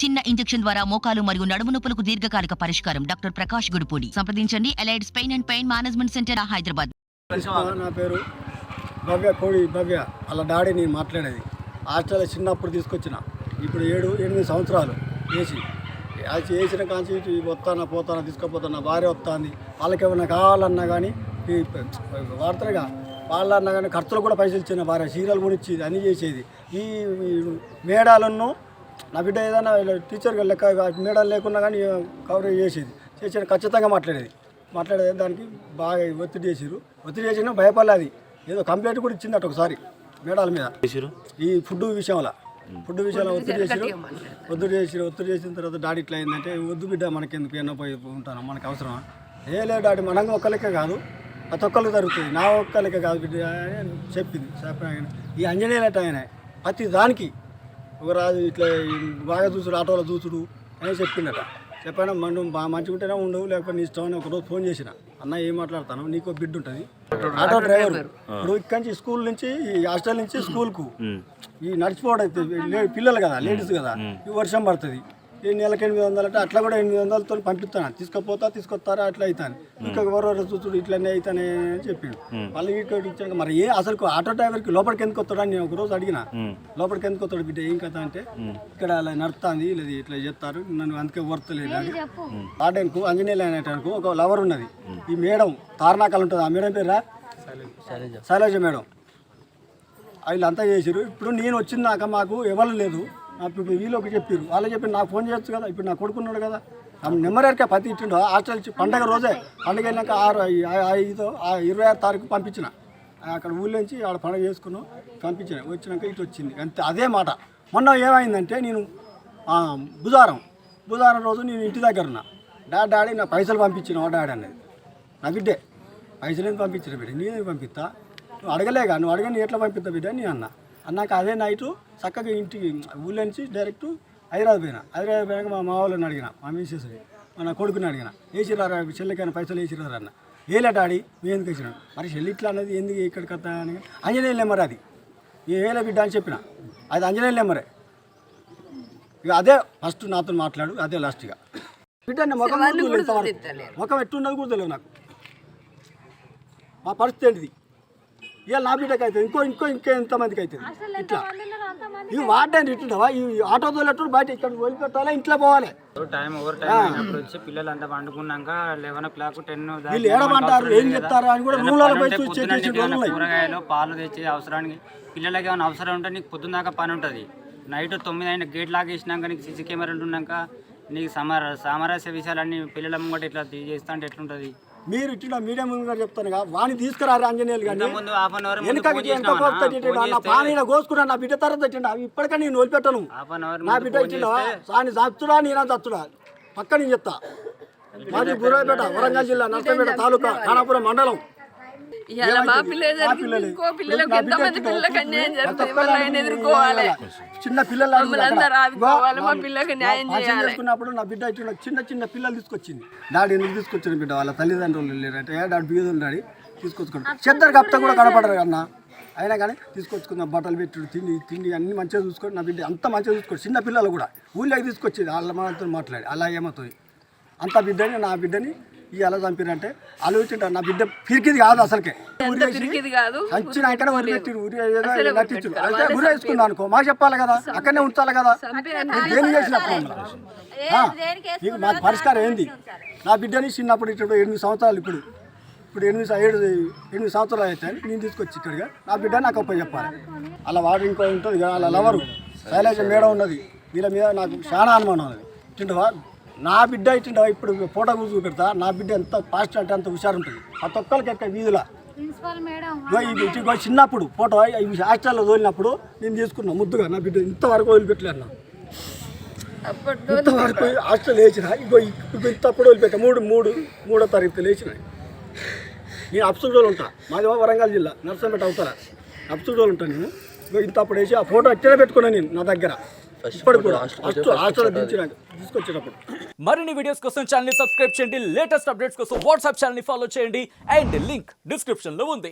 చిన్న ఇంజెక్షన్ ద్వారా మోకాలు మరియు నడుము నొప్పులకు దీర్ఘకాలిక పరిష్కారం. డాక్టర్ ప్రకాష్ గుడిపూడి. సంప్రదించండి. Allieds pain and pain management centre, Hyderabad. నా పేరు భవ్య. అలా డాడీ నేను మాట్లాడేది. హాస్టల్ చిన్నప్పుడు తీసుకొచ్చిన, ఇప్పుడు 7-8 సంవత్సరాలు వేసిన కాంచి పోతానా తీసుకుపోతాను. భార్య వస్తుంది, వాళ్ళకి ఏమన్నా కావాలన్నా కానీ వాడతారుగా, వాళ్ళన్నా కానీ ఖర్చులు కూడా పైసలు ఇచ్చిన భార్య, చీరలు కొనిచ్చేది, అన్నీ చేసేది. ఈ మేడాలను నా బిడ్డ ఏదైనా టీచర్గా లెక్క మేడాలు లేకున్నా కానీ కవరేజ్ చేసేది ఖచ్చితంగా మాట్లాడేది. దానికి బాగా ఒత్తిడి చేసినా భయపడలేదు. ఏదో కంప్లైంట్ కూడా ఇచ్చిందట ఒకసారి మేడాల మీద, ఈ ఫుడ్ విషయంలో ఒత్తిడి చేసిన తర్వాత డాడీ ఇట్లా అయిందంటే, వద్దు బిడ్డ మనకెందుకు ఎన్నో పోయి ఉంటాను, మనకు అవసరమా? లేదు డాడీ, మనకు ఒక్కలకే కాదు, ప్రతి ఒక్కరికి జరుగుతుంది, నా ఒక్కలకే కాదు బిడ్డ అని చెప్పింది. ఈ అంజనేయులట ఆయన ప్రతి దానికి ఒక రాజు ఇట్లా బాగా చూసుడు, ఆటోలో చూసుడు అని చెప్పిండట. చెప్పాను, మనం బాగా మంచిగా ఉంటేనే ఉండవు, లేకపోతే నీ ఇష్టం అని ఒకరోజు ఫోన్ చేసిన, అన్న ఏం మాట్లాడతాను, నీకు బిడ్డ ఉంటుంది, ఆటో డ్రైవర్. ఇప్పుడు ఇక్కడి నుంచి స్కూల్ నుంచి, ఈ హాస్టల్ నుంచి స్కూల్కు ఈ నడిచిపోవడం అయితే పిల్లలు కదా, లేడీస్ కదా, ఈ వర్షం పడుతుంది, ఈ నెలకి 800 అంటే అట్లా కూడా 800తో పంపిస్తాను, తీసుకొస్తారా అట్లా అవుతాను, ఇంకా ఎవరో చూసుడు ఇట్లనే అవుతానే అని చెప్పిండు. మళ్ళీ ఇక్కడ ఇచ్చాక మరి అసలు ఆటో డ్రైవర్కి లోపలికి ఎందుకు వస్తాడు అని నేను ఒకరోజు అడిగిన, లోపలికి ఎందుకు వస్తాడు బిడ్డ ఏం కథ అంటే, ఇక్కడ అలా నడుస్తుంది, లేదు ఇట్లా చెప్తారు, నన్ను అందుకే వర్తలేదు అని. వార్డెన్కు అంజనేయులు అనేటానికి ఒక లవర్ ఉన్నది, ఈ మేడం తారనాకాలు ఉంటుంది, ఆ మేడం పేరా శైలజ మేడం. వీళ్ళంతా చేసారు. ఇప్పుడు నేను వచ్చిందాక మాకు ఎవరు లేదు, ఇప్పుడు వీళ్ళకి చెప్పారు, వాళ్ళు చెప్పి నాకు ఫోన్ చేయొచ్చు కదా, ఇప్పుడు నా కొడుకున్నాడు కదా, నెమ్మరేరికే పత్తి ఇచ్చిండు. హాస్టల్ పండగ రోజే, పండుగ వెళ్ళాక 26 తారీఖు పంపించిన, అక్కడ ఊళ్ళో నుంచి ఆడ పండుగ చేసుకున్నాం, పంపించిన. వచ్చినాక ఇటు వచ్చింది అంతే. అదే మాట. మొన్న ఏమైందంటే, నేను బుధవారం రోజు నేను ఇంటి దగ్గర ఉన్నా, డాడీ నా పైసలు పంపించిన డాడీ అనేది, నా బిడ్డే పైసలు ఎందుకు పంపించిన బిడ్డ, నేనే పంపిస్తా, నువ్వు అడగలేగా, నువ్వు అడగని ఎట్లా పంపిస్తా బిడ్డ అని అన్నాక అదే నైటు చక్కగా ఇంటికి ఊళ్ళో నుంచి డైరెక్ట్ హైదరాబాద్ పోయినాక మా వాళ్ళని అడిగిన, మా మిస్సెస్ని, మన కొడుకుని అడిగిన, వేసిరారా చెల్లికైనా పైసలు వేసిరారా అన్న. ఏలే డాడీ మేము ఎందుకు వేసినాడు, మరి చెల్లి ఇట్లా అన్నది ఎందుకు ఇక్కడికి వస్తా అని. అంజనేయులు నెంబర్ అది, ఏలే బిడ్డ అని చెప్పిన, అది అంజనేయులు నెంబరే. ఇక అదే ఫస్ట్ నాతో మాట్లాడు, అదే లాస్ట్గా బిడ్డ ముఖం ఎట్టున్నది కూడా తెలియదు నాకు, మా పరిస్థితి ఏంటిది. ఇవాళ నా బిడ్డకి అవుతుంది, ఇంకా ఎంతమందికి అవుతుంది. ఇట్లా ఇవి వాడడానికి ఇట్లుంటావా, ఈ ఆటో తోలేటప్పుడు బయట ఇక్కడ వదిలిపెట్టాలా, ఇంట్లో పోవాలి. పిల్లలు అంతా పండుకున్నాక 11 o'clock 10 వీళ్ళు ఏడమంటారు, ఏం చెప్తారా అని కూడా రూమ్లలో పోయి కూరగాయలు పాలు తెచ్చి అవసరానికి పిల్లలకి ఏమైనా అవసరం ఉంటే నీకు పొద్దున్న దాకా పని ఉంటుంది. నైట్ 9 అయిన గేట్ లాగేసినాక నీకు సీసీ కెమెరాలు ఉన్నాక నీకు సామరస్య విషయాలన్నీ పిల్లల ముంగట ఇట్లా చేస్తా అంటే ఎట్లుంటుంది. మీరు ఇట్లా మీడియా ముందు చెప్తాను కదా, వాడిని తీసుకురారు అంజనేయులు కానీ పానీలో కోసుకున్నా, నా బిడ్డ తర్వాత తిండా, అవి ఇప్పటికీ నేను వదిలిపెట్టాను. నా బిడ్డ ఇచ్చిండా వాడిని చచ్చుడా నేనా చచ్చుడా పక్క నేను చెప్తా. మాది బురాయిపేట, వరంగల్ జిల్లా, నర్సంపేట తాలూకా, ఖానాపురం మండలం. చిన్న పిల్లలు చేసుకున్నప్పుడు నా బిడ్డ చిన్న పిల్లలు తీసుకొచ్చింది. డాడీ ఎందుకు తీసుకొచ్చిన బిడ్డ, వాళ్ళ తల్లిదండ్రులు లేరంటే డాడీ బీదులు డాడీ తీసుకొచ్చుకున్నాడు. చెద్దరు కప్తా కూడా కనపడరు అన్న, అయినా కానీ తీసుకొచ్చుకున్న బట్టలు పెట్టుడు, తిండి అన్ని మంచిగా చూసుకోండి. నా బిడ్డ అంత మంచిగా చూసుకోండి. చిన్న పిల్లలు కూడా ఊళ్ళోకి తీసుకొచ్చింది, వాళ్ళ మనతో మాట్లాడి అలా ఏమవుతుంది అంత బిడ్డని, నా బిడ్డని ఎలా చంపిరంటే ఆలోచించ. నా బిడ్డ పిరికిది కాదు అసలుకే, ఉరి వేసుకుందా అనుకో, మాకు చెప్పాలి కదా, అక్కడనే ఉంచాలి కదా, ఏం చేసినప్పుడు మీకు మాకు పరిష్కారం ఏంది. నా బిడ్డని చిన్నప్పుడు ఇప్పుడు 8 సంవత్సరాలు, ఇప్పుడు 8 సంవత్సరాలు అయితే నేను తీసుకొచ్చి ఇక్కడిగా నా బిడ్డ నాకు అప్ప చెప్పాలి. అలా వాడు ఇంకో ఉంటుంది కదా, అలా లవరు శైలజ మేడం ఉన్నది, వీళ్ళ మీద నాకు చాలా అనుమానం ఉన్నది. తింటవా నా బిడ్డ ఇట్లా ఇప్పుడు ఫోటో కూర్చు పెడతా, నా బిడ్డ ఎంత ఫాస్ట్ అంటే అంత హుషారు ఉంటుంది. ప్రతి ఒక్కరికి ఎక్కడ వీధిలో చిన్నప్పుడు ఫోటో హాస్టల్లో తోలినప్పుడు నేను తీసుకున్నా ముద్దుగా, నా బిడ్డ ఇంతవరకు వదిలిపెట్టలేను, ఇంతవరకు హాస్టల్ వేసిన ఇంతప్పుడు వదిలిపెట్టా. 3వ తారీఖు లేచిన. నేను అప్సూడోలు ఉంటా, మాది వరంగల్ జిల్లా, నర్సంపేట అవుతారా, అప్సూడోలు ఉంటాను నేను. ఇంతప్పుడు వేసి ఆ ఫోటో ఎట్లా పెట్టుకున్నాను నేను నా దగ్గర. మరిన్ని వీడియోస్ కోసం ఛానల్ ని సబ్స్క్రైబ్ చేయండి, లేటెస్ట్ అప్డేట్స్ కోసం వాట్సాప్ ఛానల్ ని ఫాలో చేయండి, అండ్ లింక్ డిస్క్రిప్షన్ లో ఉంది.